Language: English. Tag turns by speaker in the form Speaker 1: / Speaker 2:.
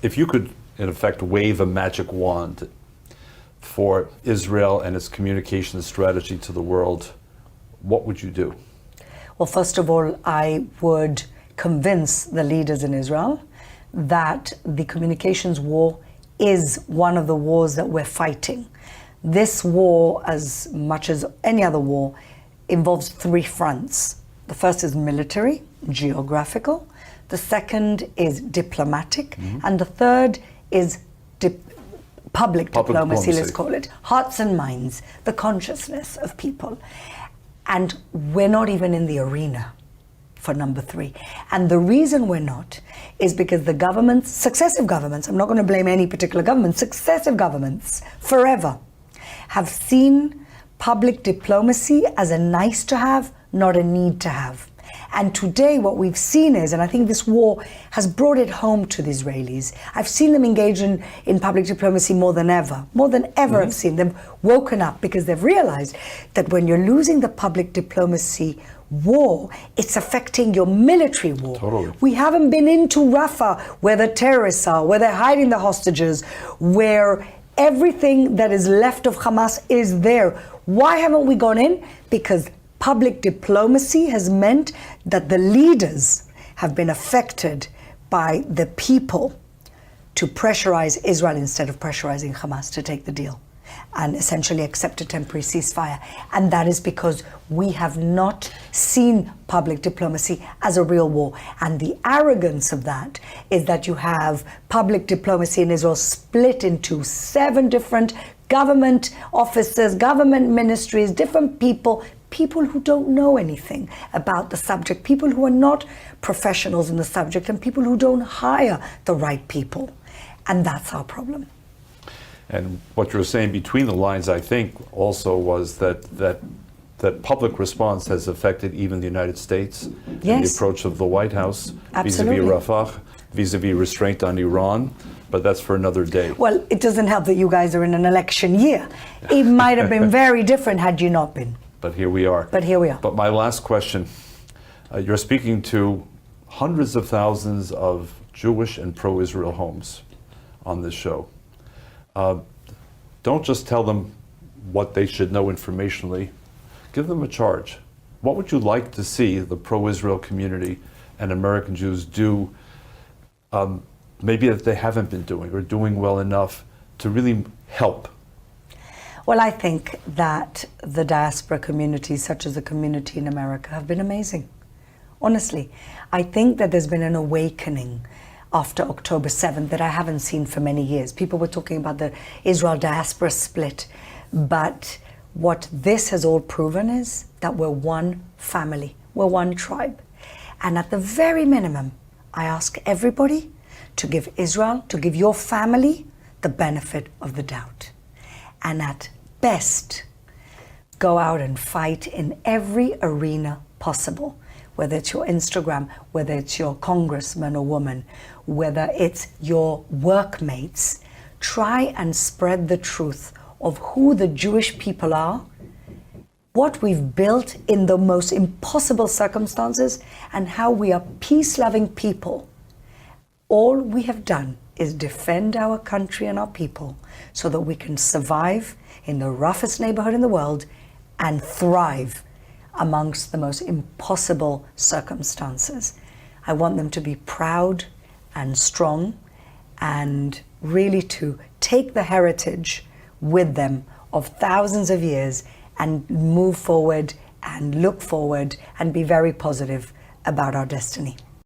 Speaker 1: If you could, in effect, wave a magic wand for Israel and its communication strategy to the world, what would you do?
Speaker 2: Well, first of all, I would convince the leaders in Israel that the communications war is one of the wars that we're fighting. This war, as much as any other war, involves three fronts. The first is military, geographical. The second is diplomatic. And the third is public diplomacy, let's call it. Hearts and minds, the consciousness of people. And we're not even in the arena for number three. And the reason we're not is because the governments, successive governments, I'm not going to blame any particular government, successive governments forever have seen public diplomacy as a nice to have, not a need to have. And today what we've seen is, and I think this war has brought it home to the Israelis, I've seen them engage in public diplomacy more than ever I've seen them woken up, because they've realized that when you're losing the public diplomacy war, it's affecting your military war.
Speaker 1: Totally.
Speaker 2: We haven't been into Rafah, where the terrorists are, where they're hiding the hostages, where everything that is left of Hamas is there. Why haven't we gone in? Because public diplomacy has meant that the leaders have been affected by the people to pressurize Israel instead of pressurizing Hamas to take the deal and essentially accept a temporary ceasefire. And that is because we have not seen public diplomacy as a real war. And the arrogance of that is that you have public diplomacy in Israel split into 7 different government offices, government ministries, different people who don't know anything about the subject, people who are not professionals in the subject, and people who don't hire the right people. And that's our problem.
Speaker 1: And what you were saying between the lines, I think, also was that public response has affected even the United States.
Speaker 2: Yes.
Speaker 1: And the approach of the White House
Speaker 2: Absolutely.
Speaker 1: vis-a-vis Rafah, vis-a-vis restraint on Iran. But that's for another day.
Speaker 2: Well, it doesn't help that you guys are in an election year. It might have been very different had you not been.
Speaker 1: But here we are. But my last question, you're speaking to hundreds of thousands of Jewish and pro-Israel homes on this show. Don't just tell them what they should know informationally. Give them a charge. What would you like to see the pro-Israel community and American Jews do, maybe that they haven't been doing or doing well enough to really help?
Speaker 2: Well, I think that the diaspora communities, such as the community in America, have been amazing. Honestly, I think that there's been an awakening after October 7th that I haven't seen for many years. People were talking about the Israel diaspora split, but what this has all proven is that we're one family, we're one tribe. And at the very minimum, I ask everybody to give Israel, to give your family the benefit of the doubt. And at best, go out and fight in every arena possible, whether it's your Instagram, whether it's your congressman or woman, whether it's your workmates. Try and spread the truth of who the Jewish people are, what we've built in the most impossible circumstances, and how we are peace-loving people. All we have done is defend our country and our people so that we can survive in the roughest neighborhood in the world and thrive amongst the most impossible circumstances. I want them to be proud and strong and really to take the heritage with them of thousands of years and move forward and look forward and be very positive about our destiny.